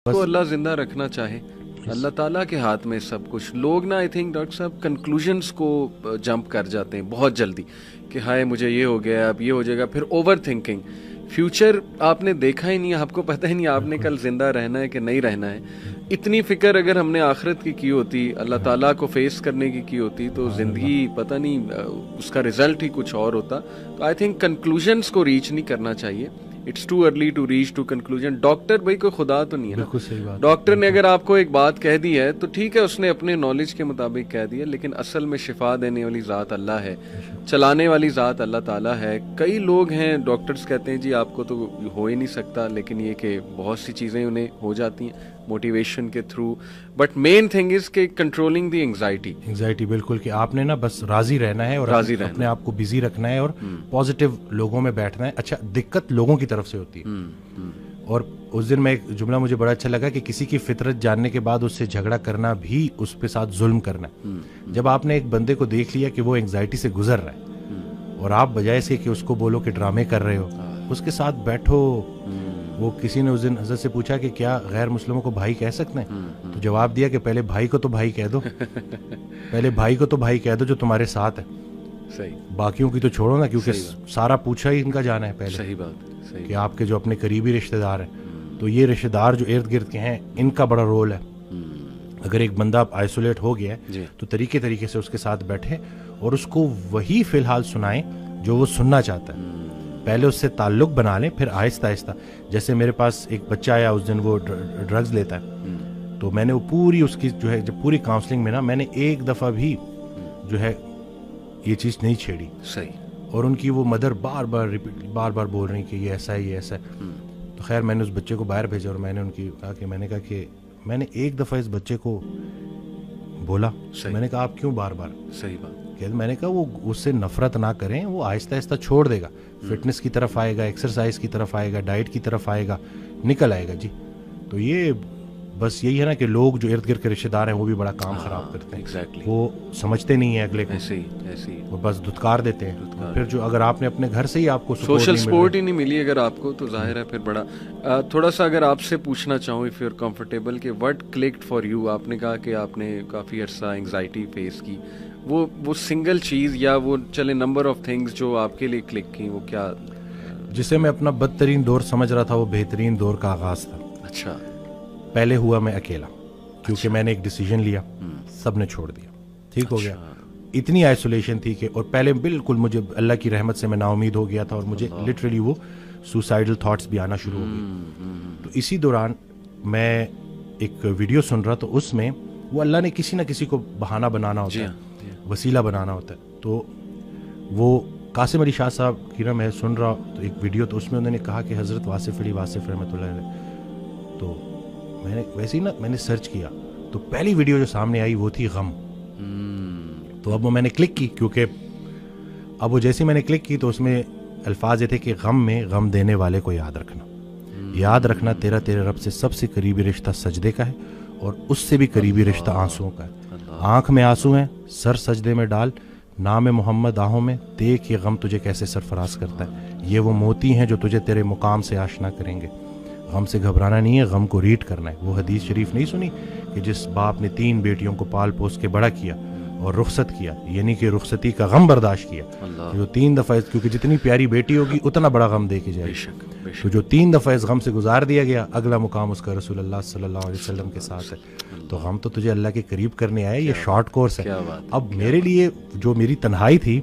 को अल्लाह जिंदा रखना चाहे, अल्लाह ताला के हाथ में सब कुछ। लोग ना आई थिंक डॉक्टर साहब कंक्लूजन्स को जंप कर जाते हैं बहुत जल्दी कि हाय मुझे ये हो गया, अब ये हो जाएगा, फिर ओवर थिंकिंग। फ्यूचर आपने देखा ही नहीं, आपको पता ही नहीं आपने कल जिंदा रहना है कि नहीं रहना है। इतनी फिक्र अगर हमने आखिरत की होती, अल्लाह ताला को फेस करने की होती, तो ज़िंदगी पता नहीं उसका रिजल्ट ही कुछ और होता। तो आई थिंक कंक्लूजन्स को रीच नहीं करना चाहिए। It's too early to reach to conclusion. Doctor भाई कोई खुदा तो नहीं है बिल्कुल सही ना। बात। डॉक्टर ने अगर आपको एक बात कह दी है तो ठीक है, उसने अपने नॉलेज के मुताबिक कह दिया, लेकिन असल में शिफा देने वाली ज़ात अल्लाह है, चलाने वाली ज़ात अल्लाह ताला है। कई लोग हैं डॉक्टर्स कहते हैं जी आपको तो हो ही नहीं सकता, लेकिन ये कि बहुत सी चीज़ें उन्हें हो जाती हैं मोटिवेशन के through. But main thing is के कंट्रोलिंग द एंग्जाइटी। बिल्कुल कि आपने ना बस राजी रहना है और अपने आप को बिजी रखना है और पॉजिटिव लोगों में बैठना है। अच्छा, दिक्कत लोगों की तरफ से होती है। और उस दिन में एक जुमला मुझे बड़ा अच्छा लगा कि किसी की फितरत जानने के बाद उससे झगड़ा करना भी उस पे साथ जुल्म करना है। जब आपने एक बंदे को देख लिया कि वो एंग्जाइटी से गुजर रहा है और आप बजाय इसके कि उसको बोलो कि ड्रामे कर रहे हो, उसके साथ बैठो। वो किसी ने उस दिन हज़रत से पूछा कि क्या गैर मुस्लिमों को भाई कह सकते हैं, तो जवाब दिया कि पहले भाई को तो भाई कह दो पहले भाई को तो भाई कह दो जो तुम्हारे साथ है, सही, बाकियों की तो छोड़ो ना, क्योंकि सारा पूछा ही इनका जाना है पहले। सही बात, सही कि आपके जो अपने करीबी रिश्तेदार हैं, तो ये रिश्तेदार जो इर्द गिर्द के हैं इनका बड़ा रोल है। अगर एक बंदा आइसोलेट हो गया है तो तरीके से उसके साथ बैठे और उसको वही फिलहाल सुनाएं जो वो सुनना चाहता है। पहले उससे ताल्लुक बना लें, फिर आहिस्ता आहिस्ता। जैसे मेरे पास एक बच्चा आया उस दिन, वो ड्रग्स लेता है, तो मैंने वो पूरी उसकी जो है जब पूरी काउंसलिंग में ना मैंने एक दफ़ा भी जो है ये चीज़ नहीं छेड़ी। सही। और उनकी वो मदर बार बार बोल रही कि ये ऐसा है, ये ऐसा है। तो खैर मैंने उस बच्चे को बाहर भेजा और मैंने कहा कि मैंने एक दफ़ा इस बच्चे को बोला, मैंने कहा आप क्यों बार बार। सही बात। मैंने कहा वो उससे नफरत ना करें, वो आहिस्ता आहिस्ता छोड़ देगा, फिटनेस की तरफ आएगा, एक्सरसाइज की तरफ आएगा, डाइट की तरफ आएगा, निकल आएगा जी। तो ये बस यही है ना कि लोग जो इर्द गिर्द के रिश्तेदार हैं वो भी बड़ा काम खराब करते हैं। एग्जैक्टली। वो समझते नहीं है अगले को, ऐसे ही वो बस धुतकार देते हैं। फिर जो अगर आपने अपने घर से ही आपको सोशल सपोर्ट ही नहीं मिली अगर आपको, तो जाहिर है फिर बड़ा। थोड़ा सा अगर आपसे पूछना चाहूँ इफ़ यू आर कंफर्टेबल कि व्हाट क्लिक्ड फॉर यू, आपने कहा कि आपने काफ़ी अरसा एंग्जाइटी फेस की, वो सिंगल चीज़ या वो चले नंबर ऑफ थिंग्स जो आपके लिए क्लिक की, वो क्या? जिसे मैं अपना बदतरीन दौर समझ रहा था वो बेहतरीन दौर का आगाज था। अच्छा। पहले हुआ मैं अकेला, क्योंकि मैंने एक डिसीजन लिया, सब ने छोड़ दिया, ठीक हो गया। इतनी आइसोलेशन थी कि, और पहले बिल्कुल मुझे अल्लाह की रहमत से मैं नाउमीद हो गया था और मुझे लिटरली वो सुसाइडल थॉट्स भी आना शुरू हो गए। तो इसी दौरान मैं एक वीडियो सुन रहा, तो उसमें वो अल्लाह ने किसी ना किसी को बहाना बनाना होता है, वसीला बनाना होता है। तो वो कासिम अली शाह साहब की ना मैं सुन रहा तो एक वीडियो, तो उसमें उन्होंने कहा कि हज़रत वासिफ अली वासिफ रहमतुल्लाह अलैह। तो मैंने वैसे ही ना मैंने सर्च किया, तो पहली वीडियो जो सामने आई वो थी गम। तो अब वो मैंने क्लिक की, क्योंकि अब वो जैसे मैंने क्लिक की तो उसमें अल्फाज ये थे कि गम में गम देने वाले को याद रखना, याद रखना तेरे रब से सबसे करीबी रिश्ता सजदे का है और उससे भी करीबी रिश्ता आंसुओं का है। आंख में आंसू हैं, सर सजदे में डाल, नाम मोहम्मद आहों में, देख ये गम तुझे कैसे सरफराज करता है। ये वो मोती हैं जो तुझे तेरे मुकाम से आशना करेंगे। गम से घबराना नहीं है, गम को रीड करना है। वो हदीस शरीफ नहीं सुनी कि जिस बाप ने 3 बेटियों को पाल पोस के बड़ा किया और रुखसत किया, यानी कि रुखसती का गम बर्दाश्त किया, जो 3 दफ़ा, क्योंकि जितनी प्यारी बेटी होगी उतना बड़ा गम दे के जाएगी। तो जो 3 दफ़ा इस गम से गुजार दिया गया, अगला मुकाम उसका रसूलुल्लाह सल्लल्लाहु अलैहि वसल्लम के साथ है। तो गम तो तुझे अल्लाह के करीब करने आया, ये शॉर्ट कोर्स है। अब मेरे लिए जो मेरी तन्हाई थी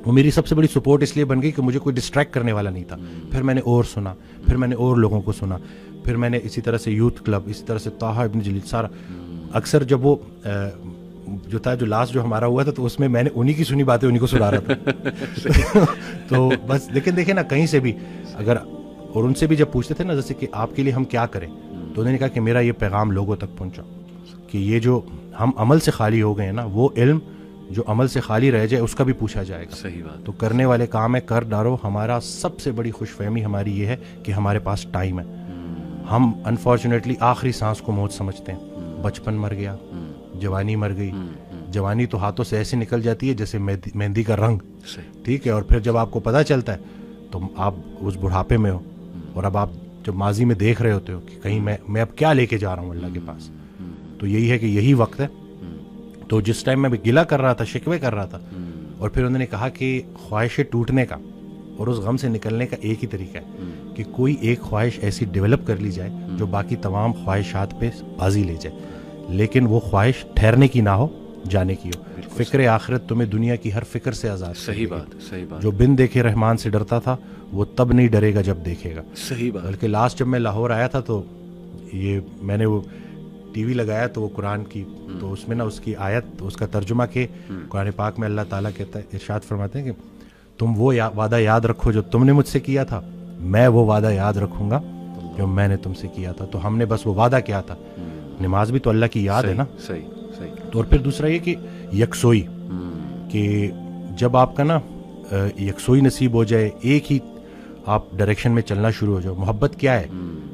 वो मेरी सबसे बड़ी सपोर्ट इसलिए बन गई कि मुझे कोई डिस्ट्रैक्ट करने वाला नहीं था। फिर मैंने और सुना, फिर मैंने और लोगों को सुना, फिर मैंने इसी तरह से यूथ क्लब, इसी तरह से ताहा इब्न जलील, सारा अक्सर जब वो जो था जो लास्ट जो हमारा हुआ था, तो उसमें मैंने उन्हीं की सुनी बातें उन्हीं को सुना रहा था तो बस, लेकिन देखे ना कहीं से भी अगर, और उनसे भी जब पूछते थे ना जैसे कि आपके लिए हम क्या करें, तो उन्होंने कहा कि मेरा ये पैगाम लोगों तक पहुंचा कि ये जो हम अमल से खाली हो गए ना, वो इल्म जो अमल से खाली रह जाए उसका भी पूछा जाएगा। सही बात। तो करने वाले काम है, कर डालो। हमारा सबसे बड़ी खुशफहमी हमारी ये है कि हमारे पास टाइम है। हम अनफॉर्चुनेटली आखिरी सांस को मौत समझते हैं। बचपन मर गया, जवानी मर गई। जवानी तो हाथों से ऐसे निकल जाती है जैसे मेहंदी का रंग, ठीक है। और फिर जब आपको पता चलता है तो आप उस बुढ़ापे में हो और अब आप जब माजी में देख रहे होते हो कि कहीं मैं अब क्या लेके जा रहा हूँ अल्लाह के पास, तो यही है कि यही वक्त है। तो जिस टाइम मैं गिला कर रहा था, शिकवे कर रहा था, और फिर उन्होंने कहा कि ख्वाहिशें टूटने का और उस गम से निकलने का एक ही तरीका है कि कोई एक ख्वाहिश ऐसी डेवलप कर ली जाए जो बाकी तमाम ख्वाहिशात पे बाजी ले जाए, लेकिन वो ख्वाहिश ठहरने की ना हो, जाने की हो। फिक्र आखिरत तुम्हें दुनिया की हर फिक्र से आज़ाद। सही बात, सही बात। जो बिन देखे रहमान से डरता था वो तब नहीं डरेगा जब देखेगा। सही बात। बल्कि लास्ट जब मैं लाहौर आया था तो ये मैंने वो टीवी लगाया तो वो कुरान की, तो उसमें ना उसकी आयत, उसका तर्जुमा के कुरान पाक में अल्लाह ताला कहता है, इरशाद फरमाते हैं कि तुम वो वादा याद रखो जो तुमने मुझसे किया था, मैं वो वादा याद रखूंगा जो मैंने तुमसे किया था। तो हमने बस वो वादा किया था। नमाज भी तो अल्लाह की याद है ना। सही सही। तो और फिर दूसरा ये कि यकसोई, कि जब आपका ना यकसोई नसीब हो जाए, एक ही आप डायरेक्शन में चलना शुरू हो जाओ। मोहब्बत क्या है?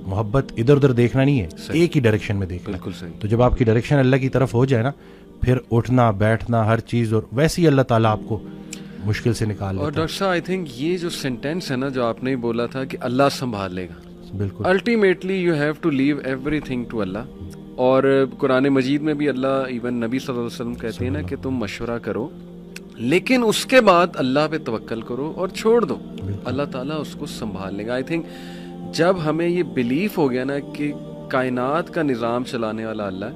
मोहब्बत इधर उधर देखना नहीं है, एक ही डायरेक्शन में देखना। बिल्कुल सही। तो जब आपकी डायरेक्शन अल्लाह की तरफ हो जाए ना, फिर उठना बैठना हर चीज़, और वैसे ही अल्लाह ताला आपको मुश्किल से निकाल लेता है। और डॉक्टर साहब, आई थिंक ये जो सेंटेंस है ना जो आपने बोला था कि अल्लाह संभाल लेगा, बिल्कुल ultimately you have to leave everything to Allah. और कुरान मजीद में भी अल्लाह, इवन नबी सल्लल्लाहु अलैहि वसल्लम कहते हैं ना कि तुम मशवरा करो, लेकिन उसके बाद अल्लाह पे तवक्कल करो और छोड़ दो, अल्लाह ताला उसको संभाल लेगा। आई थिंक जब हमें ये बिलीफ हो गया ना कि कायनात का निज़ाम चलाने वाला अल्लाह,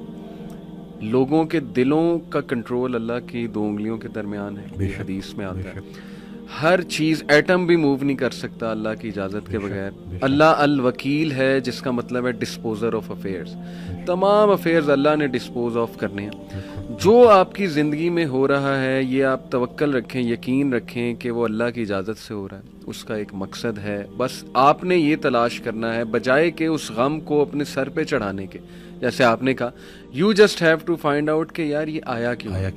लोगों के दिलों का कंट्रोल अल्लाह की 2 उंगलियों के दरमियान है, ये हदीस में आता है। हर चीज़, एटम भी मूव नहीं कर सकता अल्लाह की इजाज़त के बगैर। अल्लाह अल वकील है, जिसका मतलब है डिस्पोजर ऑफ अफेयर्स। तमाम अफेयर्स अल्लाह ने डिस्पोज ऑफ करने हैं। जो आपकी ज़िंदगी में हो रहा है, ये आप तवक्कल रखें, यकीन रखें कि वो अल्लाह की इजाज़त से हो रहा है। उसका एक मकसद है, बस आपने ये तलाश करना है, बजाय कि उस गम को अपने सर पे चढ़ाने के। जैसे आपने कहा, you just have to find out कि यार ये आया क्यों है,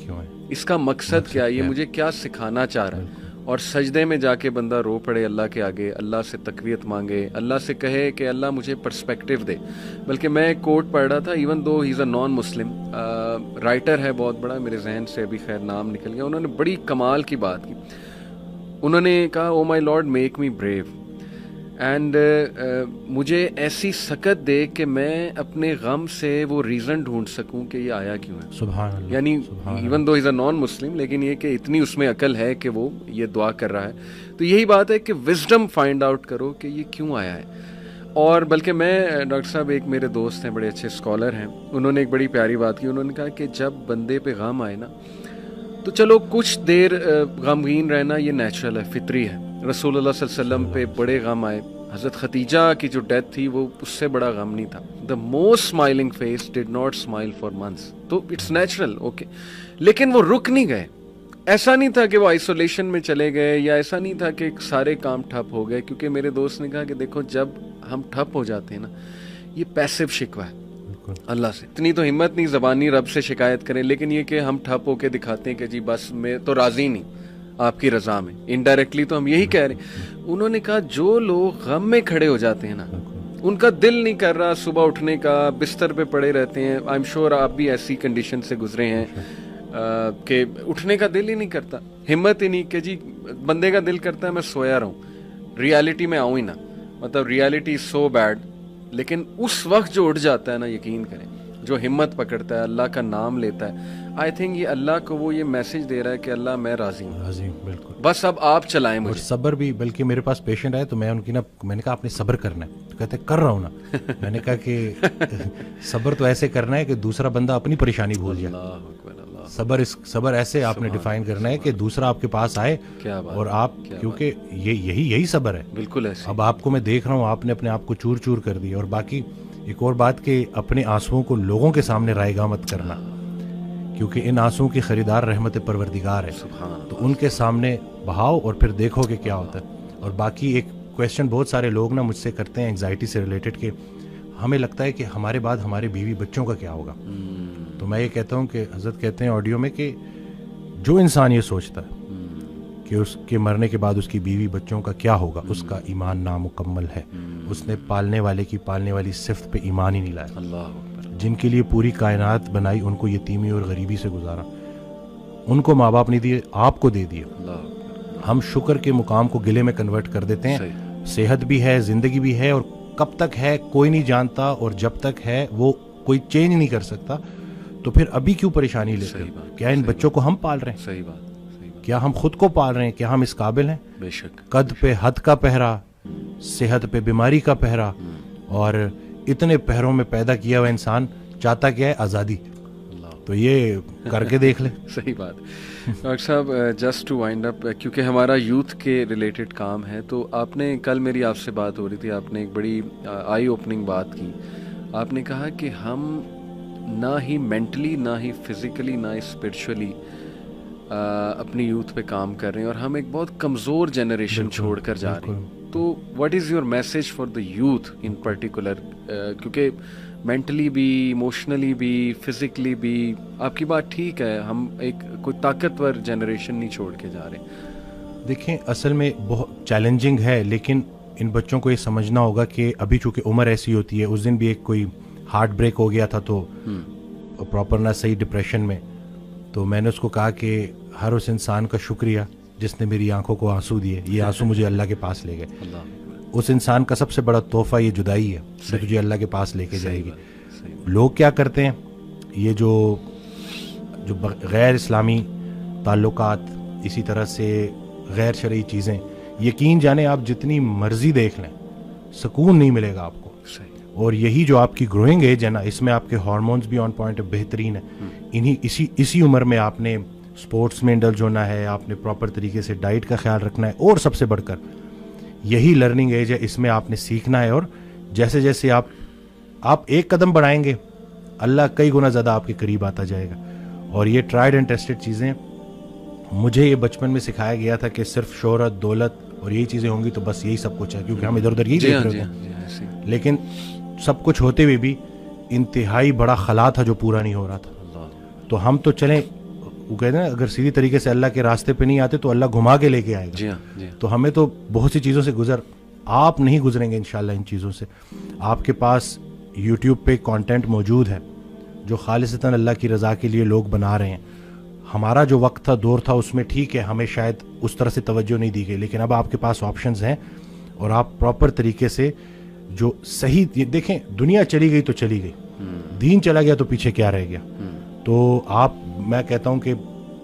इसका मकसद क्या है, ये मुझे क्या सिखाना चाह रहा है। और सजदे में जाके बंदा रो पड़े अल्लाह के आगे, अल्लाह से तकवीत मांगे, अल्लाह से कहे कि अल्लाह मुझे पर्सपेक्टिव दे। बल्कि मैं एक कोट पढ़ रहा था, even though he is a non Muslim writer है बहुत बड़ा, मेरे जहन से अभी खैर नाम निकल गया, उन्होंने बड़ी कमाल की बात की। उन्होंने कहा, oh my lord make me brave and मुझे ऐसी सकत दे कि मैं अपने गम से वो रीज़न ढूंढ सकूं कि ये आया क्यों है। सुभान अल्लाह। यानी even though is a non Muslim, लेकिन ये कि इतनी उसमें अकल है कि वो ये दुआ कर रहा है। तो यही बात है कि विजडम फाइंड आउट करो कि ये क्यों आया है। और बल्कि मैं, डॉक्टर साहब, एक मेरे दोस्त हैं, बड़े अच्छे स्कॉलर हैं, उन्होंने एक बड़ी प्यारी बात की। उन्होंने कहा कि जब बंदे पे गम आए ना, तो चलो कुछ देर गमगीन रहना ये नेचुरल है, फितरी है। रसूलुल्लाह सल्लल्लाहु अलैहि वसल्लम पे बड़े गम आए, हज़रत खतीजा की जो डेथ थी वो उससे बड़ा गम नहीं था। The most smiling face did not smile for months. तो इट्स नेचुरल, ओके। लेकिन वो रुक नहीं गए। ऐसा नहीं था कि वो आइसोलेशन में चले गए, या ऐसा नहीं था कि सारे काम ठप हो गए। क्योंकि मेरे दोस्त ने कहा कि देखो, जब हम ठप हो जाते हैं ना, ये पैसिव शिकवा है अल्लाह से। इतनी तो हिम्मत नहीं ज़बानी रब से शिकायत करें, लेकिन ये कि हम ठप होके दिखाते हैं कि जी बस मैं तो राज़ी नहीं आपकी रज़ा में। इनडायरेक्टली तो हम यही कह रहे हैं। उन्होंने कहा, जो लोग गम में खड़े हो जाते हैं ना, उनका दिल नहीं कर रहा सुबह उठने का, बिस्तर पे पड़े रहते हैं। आई एम श्योर आप भी ऐसी कंडीशन से गुजरे हैं कि उठने का दिल ही नहीं करता, हिम्मत ही नहीं कि जी, बंदे का दिल करता है मैं सोया रहूं, रियलिटी में आऊं ही ना, मतलब रियलिटी इज सो बैड। लेकिन उस वक्त जो उठ जाता है ना, यकीन करें, जो हिम्मत पकड़ता है, अल्लाह का नाम लेता है, आई थिंक ये अल्लाह को वो ये मैसेज दे रहा है कि अल्लाह मैं राजी हूँ, राजी, बिल्कुल, बस अब आप चलाएं मुझे। और सब्र भी, बल्कि मेरे पास पेशेंट आए तो मैं उनकी ना, मैंने कहा आपने सब्र करना है, तो कहते कर रहा हूँ ना। मैंने कहा कि सब्र तो ऐसे करना है कि दूसरा बंदा अपनी परेशानी भूल जाए। सब्र ऐसे आपने डिफाइन करना है कि दूसरा आपके पास आए और आप, क्योंकि ये यही सब्र है, बिल्कुल ऐसे। अब आपको मैं देख रहा हूँ, आपने अपने आप को चूर चूर कर दिया। और बाकी एक और बात कि अपने आंसुओं को लोगों के सामने रायगा मत करना, क्योंकि इन आंसुओं की खरीदार रहमत परवरदिगार है, तो उनके सामने बहाओ और फिर देखो कि क्या होता है। और बाकी एक क्वेश्चन बहुत सारे लोग ना मुझसे करते हैं एंग्जाइटी से रिलेटेड, कि हमें लगता है कि हमारे बाद हमारे बीवी बच्चों का क्या होगा। तो मैं ये कहता हूँ कि हज़रत कहते हैं ऑडियो में कि जो इंसान ये सोचता है कि उसके मरने के बाद उसकी बीवी बच्चों का क्या होगा, उसका ईमान नामुकम्मल है। उसने पालने वाले की पालने वाली सिफ्त पे ईमान ही नहीं लाया। अल्लाह, जिनके लिए पूरी कायनात बनाई, उनको यतीमी और गरीबी से गुजारा, उनको माँ बाप नहीं दिए, आपको दे दिए। हम शुक्र के मुकाम को गिले में कन्वर्ट कर देते हैं। सेहत भी है, ज़िंदगी भी है, और कब तक है कोई नहीं जानता, और जब तक है वो कोई चेंज नहीं कर सकता, तो फिर अभी क्यों परेशानी लेते हैं? क्या इन बच्चों को हम पाल रहे हैं? सही बात। क्या हम खुद को पाल रहे हैं? क्या हम इस काबिल हैं? बेशक। कद पे हद का पहरा, सेहत पे बीमारी का पहरा, और इतने पहरों में पैदा किया हुआ इंसान चाहता क्या है? आज़ादी। तो ये करके देख ले। सही बात। डॉक्टर साहब, जस्ट टू वाइंड अप, क्योंकि हमारा यूथ के रिलेटेड काम है, तो आपने कल मेरी आपसे बात हो रही थी, आपने एक बड़ी आई ओपनिंग बात की। आपने कहा कि हम ना ही मेंटली, ना ही फिजिकली, ना ही स्पिरिचुअली अपनी यूथ पे काम कर रहे हैं, और हम एक बहुत कमज़ोर जनरेशन छोड़ कर जा रहे हैं। तो what is your message for the youth in particular? क्योंकि मेंटली भी, इमोशनली भी, फिजिकली भी, आपकी बात ठीक है, हम एक कोई ताकतवर जनरेशन नहीं छोड़ के जा रहे। देखें, असल में बहुत चैलेंजिंग है, लेकिन इन बच्चों को ये समझना होगा कि अभी चूंकि उम्र ऐसी होती है, उस दिन भी एक कोई हार्ट ब्रेक हो गया था, तो प्रॉपर ना सही डिप्रेशन में, तो मैंने उसको कहा कि हर उस इंसान का शुक्रिया जिसने मेरी आंखों को आंसू दिए, ये आंसू मुझे अल्लाह के पास ले गए। उस इंसान का सबसे बड़ा तोहफा ये जुदाई है जो तुझे अल्लाह के पास लेके जाएगी। लोग क्या करते हैं, ये जो गैर इस्लामी ताल्लुकात, इसी तरह से गैर शरई चीज़ें, यकीन जाने आप जितनी मर्जी देख लें, सुकून नहीं मिलेगा आपको। और यही जो आपकी ग्रोइंग एज है ना, इसमें आपके हार्मोन्स भी ऑन पॉइंट बेहतरीन है। इसी उम्र में आपने स्पोर्ट्स में इंडल्ज होना है, आपने प्रॉपर तरीके से डाइट का ख्याल रखना है, और सबसे बढ़कर यही लर्निंग एज है, इसमें आपने सीखना है। और जैसे जैसे आप एक कदम बढ़ाएंगे, अल्लाह कई गुना ज़्यादा आपके करीब आता जाएगा। और ये ट्राइड एंड टेस्टेड चीज़ें, मुझे ये बचपन में सिखाया गया था कि सिर्फ शोहरत, दौलत और यही चीज़ें होंगी तो बस यही सब कुछ है, क्योंकि हम इधर उधर यही देख रहे थे। लेकिन सब कुछ होते हुए भी इंतहाई बड़ा खला था जो पूरा नहीं हो रहा था। तो हम तो चलें, वो कहते हैं ना, अगर सीधी तरीके से अल्लाह के रास्ते पे नहीं आते तो अल्लाह घुमा के लेके आएगा। जी हाँ। तो हमें तो बहुत सी चीज़ों से आप नहीं गुजरेंगे इंशाल्लाह इन चीज़ों से। आपके पास यूट्यूब पे कंटेंट मौजूद है जो खालिसतन अल्लाह की रज़ा के लिए लोग बना रहे हैं। हमारा जो वक्त था, दौर था, उसमें ठीक है हमें शायद उस तरह से तवज्जो नहीं दी गई, लेकिन अब आपके पास ऑप्शंस हैं, और आप प्रॉपर तरीके से जो सही देखें, दुनिया चली गई तो चली गई, दीन चला गया तो पीछे क्या रह गया। तो मैं कहता हूं कि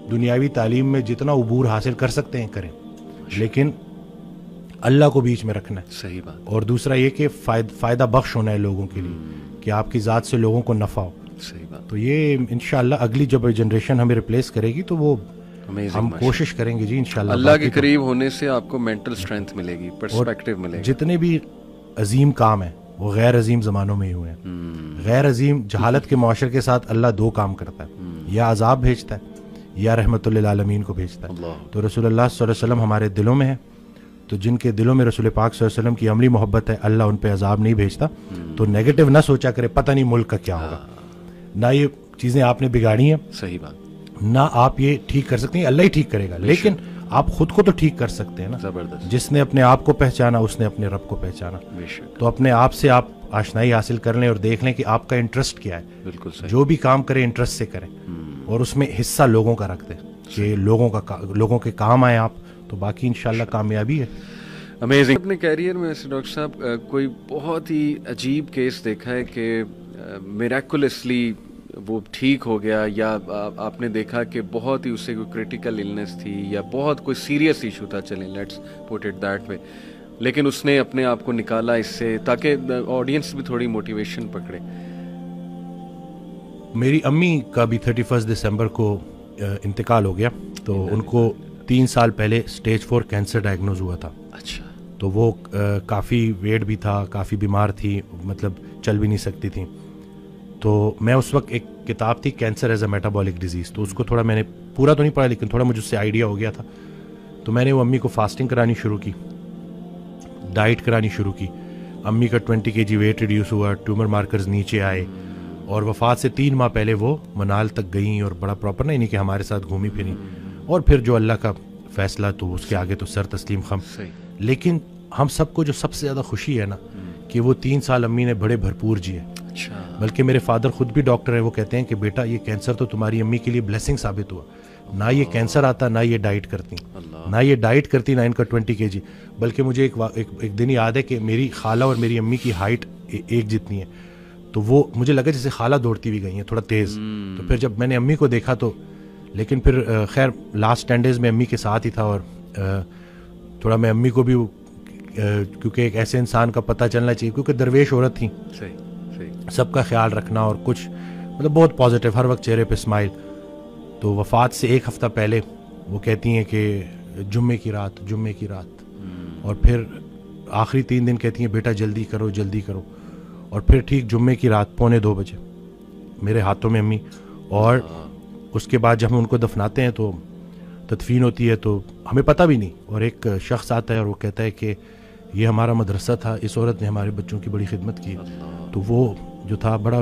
दुनियावी तालीम में जितना उबूर हासिल कर सकते हैं करें, लेकिन अल्लाह को बीच में रखना है। सही बात। और दूसरा ये कि फ़ायदा बख्श होना है लोगों के लिए, कि आपकी ज़ात से लोगों को नफ़ा हो। सही बात। तो ये इंशाल्लाह अगली जब जनरेशन हमें रिप्लेस करेगी तो वो हम कोशिश करेंगे जी इंशाल्लाह। अल्लाह के करीब होने से आपको मेंटल स्ट्रेंथ मिलेगी, पर्सपेक्टिव मिलेगा। जितने भी अजीम काम है वो गैर अजीम ज़मानों में ही हुए हैं। गैर अजीम जहालत के मुआशरे के साथ अल्लाह दो काम करता है, या अजाब भेजता है या रहमतुल लिल आलमीन को भेजता है। तो रसूलुल्लाह सल्लल्लाहु अलैहि वसल्लम हमारे दिलों में है, तो जिनके दिलों में रसूल पाक सल्लल्लाहु अलैहि वसल्लम की अमली मोहब्बत है, अल्लाह उन पे अजाब नहीं भेजता। तो नेगेटिव ना सोचा करे, पता नहीं मुल्क का क्या होगा, ना ये चीज़ें आपने बिगाड़ी हैं, सही बात, ना आप ये ठीक कर सकते हैं, अल्लाह ही ठीक करेगा, लेकिन आप खुद को तो ठीक कर सकते हैं ना। जबरदस्त। जिसने अपने आप को पहचाना उसने अपने रब को पहचाना। तो अपने आप से आप आशनाई हासिल कर लें और देख लें कि आपका इंटरेस्ट क्या है। बिल्कुल सही। जो भी काम करें इंटरेस्ट से करें, और उसमें हिस्सा लोगों का रख दें कि लोगों के काम आए आप, तो बाकी इंशाल्लाह कामयाबी है। अमेजिंग। अपने कैरियर में वैसे डॉक्टर साहब कोई बहुत ही अजीब केस देखा है कि मिरेकुलसली वो ठीक हो गया, या आपने देखा कि बहुत ही उससे कोई क्रिटिकल इलनेस थी या बहुत कोई सीरियस इशू था, चलें let's put it that way, लेकिन उसने अपने आप को निकाला इससे, ताकि ऑडियंस भी थोड़ी मोटिवेशन पकड़े? मेरी अम्मी का भी 31 दिसंबर को इंतकाल हो गया, तो उनको 3 साल पहले स्टेज 4 कैंसर डायग्नोज हुआ था। अच्छा। तो वो काफ़ी वेट भी था, काफ़ी बीमार थी, मतलब चल भी नहीं सकती थी। तो मैं उस वक्त एक किताब थी cancer as a metabolic disease, तो उसको थोड़ा मैंने पूरा तो नहीं पढ़ा, लेकिन थोड़ा मुझे उससे आइडिया हो गया था। तो मैंने वो अम्मी को फास्टिंग करानी शुरू की, डाइट करानी शुरू की। अम्मी का 20 kg वेट रिड्यूस हुआ, ट्यूमर मार्कर्स नीचे आए, और वफात से 3 माह पहले वो मनाल तक गई, और बड़ा प्रॉपर नहीं कि हमारे साथ घूमी फिरी, और फिर जो अल्लाह का फैसला, तो उसके आगे तो सर तस्लीम खम। लेकिन हम सबको जो सबसे ज़्यादा खुशी है ना, कि वो 3 साल अम्मी ने बड़े भरपूर जिए। बल्कि मेरे फादर खुद भी डॉक्टर है, वो कहते हैं कि बेटा ये कैंसर तो तुम्हारी अम्मी के लिए ब्लेसिंग साबित हुआ, ना ये कैंसर आता, ना ये डाइट करती, अल्लाह। ना ये डाइट करती, ना इनका 20 kg। बल्कि मुझे एक दिन याद है कि मेरी खाला और मेरी अम्मी की हाइट एक जितनी है, तो वो मुझे लगा जैसे खाला दौड़ती हुई गई हैं थोड़ा तेज़। तो फिर जब मैंने अम्मी को देखा तो, लेकिन फिर खैर लास्ट 10 days में अम्मी के साथ ही था, और थोड़ा मैं अम्मी को भी क्योंकि एक ऐसे इंसान का पता चलना चाहिए, क्योंकि दरवेश औरत थी, सबका ख्याल रखना और कुछ मतलब बहुत पॉजिटिव, हर वक्त चेहरे पे स्माइल। तो वफ़ात से एक हफ़्ता पहले वो कहती हैं कि जुम्मे की रात, और फिर आखिरी 3 दिन कहती हैं बेटा जल्दी करो जल्दी करो। और फिर ठीक जुम्मे की रात 1:45 बजे मेरे हाथों में अम्मी, और उसके बाद जब हम उनको दफनाते हैं तो तदफीन होती है, तो हमें पता भी नहीं, और एक शख्स आता है और वो कहता है कि ये हमारा मदरसा था, इस औरत ने हमारे बच्चों की बड़ी खिदमत की। तो वो जो था बड़ा,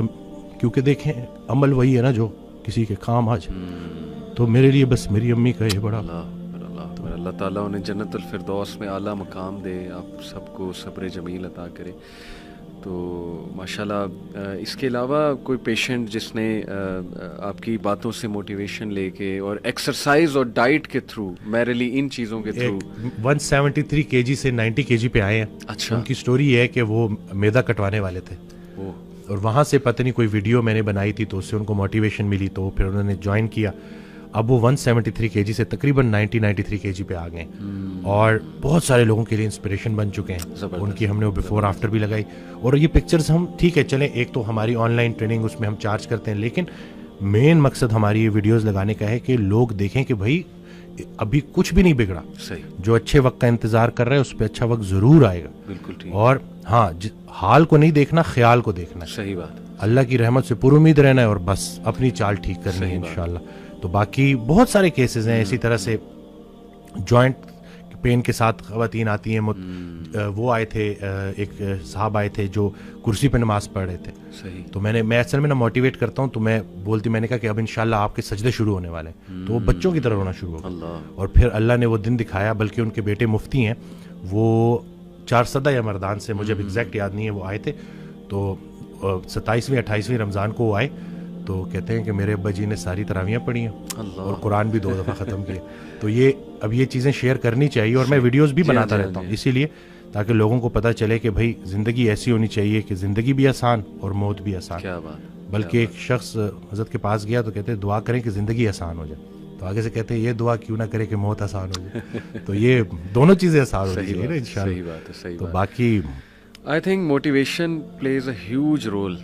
क्योंकि देखें अमल वही है ना जो किसी के काम आज, तो मेरे लिए बस मेरी अम्मी का ये बड़ा। अल्लाह ताला उन्हें जन्नतुल फिरदौस में आला मकाम दे, आप सबको सब्र जमील अता करे। तो माशाल्लाह, इसके अलावा कोई पेशेंट जिसने आपकी बातों से मोटिवेशन लेके और एक्सरसाइज और डाइट के थ्रू, मैरिली इन चीज़ों के थ्रू 173 kg से 90 kg पे आए हैं। अच्छा। उनकी स्टोरी है कि वो मैदा कटवाने वाले थे, और वहाँ से पता नहीं कोई वीडियो मैंने बनाई थी, तो उससे उनको मोटिवेशन मिली, तो फिर उन्होंने ज्वाइन किया। अब वो 173 kg से तकरीबन 93 kg पे आ गए, और बहुत सारे लोगों के लिए इंस्पिरेशन बन चुके हैं। उनकी हमने वो बिफोर आफ्टर भी लगाई, और ये पिक्चर्स हम ठीक है चलें, एक तो हमारी ऑनलाइन ट्रेनिंग उसमें हम चार्ज करते हैं, लेकिन मेन मकसद हमारी ये वीडियोस लगाने का है कि लोग देखें कि भाई अभी कुछ भी नहीं बिगड़ा, सही। जो अच्छे वक्त का इंतजार कर रहा है उस पर अच्छा वक्त जरूर आएगा। बिल्कुल ठीक। और हाँ, हाल को नहीं देखना, ख्याल को देखना है। सही बात। अल्लाह की रहमत से पुरुमीद रहना है, और बस अपनी चाल ठीक करनी है इंशाल्लाह। तो बाकी बहुत सारे केसेस हैं इसी तरह से, जॉइंट पेन के साथ खवातीन आती हैं। वो आए थे, एक साहब आए थे जो कुर्सी पे नमाज पढ़ रहे थे। सही। तो मैं असल में ना मोटिवेट करता हूँ, तो मैंने कहा कि अब इंशाल्लाह आपके सजदे शुरू होने वाले हैं, तो वो बच्चों की तरह रोना शुरू हो गया। और फिर अल्लाह ने वो दिन दिखाया, बल्कि उनके बेटे मुफ्ती हैं, वो 4 सदा या मरदान से, मुझे अब एग्जैक्ट याद नहीं है, वो आए थे। तो 27वीं 28वीं रमज़ान को वो आए, तो कहते हैं कि मेरे अब्बा जी ने सारी तरावियाँ पढ़ी हैं और कुरान भी 2 दफ़ा ख़त्म किए। तो अब ये चीज़ें शेयर करनी चाहिए, और मैं वीडियोस भी बनाता रहता हूँ इसीलिए, ताकि लोगों को पता चले कि भाई ज़िंदगी ऐसी होनी चाहिए कि ज़िंदगी भी आसान और मौत भी आसान। क्या बात। बल्कि एक शख्स हज़रत के पास गया तो कहते हैं दुआ करें कि ज़िंदगी आसान हो जाए, तो आगे से कहते हैं ये दुआ क्यों ना करे कि मौत आसान हो जाए। तो ये दोनों चीज़ें आसान होनी चाहिए ना इंशाल्लाह। सही बात है, सही तो बात। बाकी I think motivation plays a huge role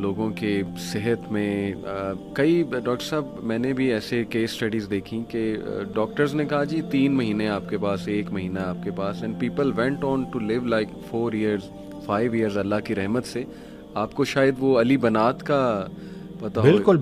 लोगों के सेहत में। कई डॉक्टर साहब, मैंने भी ऐसे केस स्टडीज़ देखी कि डॉक्टर्स ने कहा जी 3 महीने आपके पास, 1 महीना आपके पास, and people went on to live like 4 years 5 years Allah की रहमत से। आपको शायद वो अली बनात का पता हो। बिल्कुल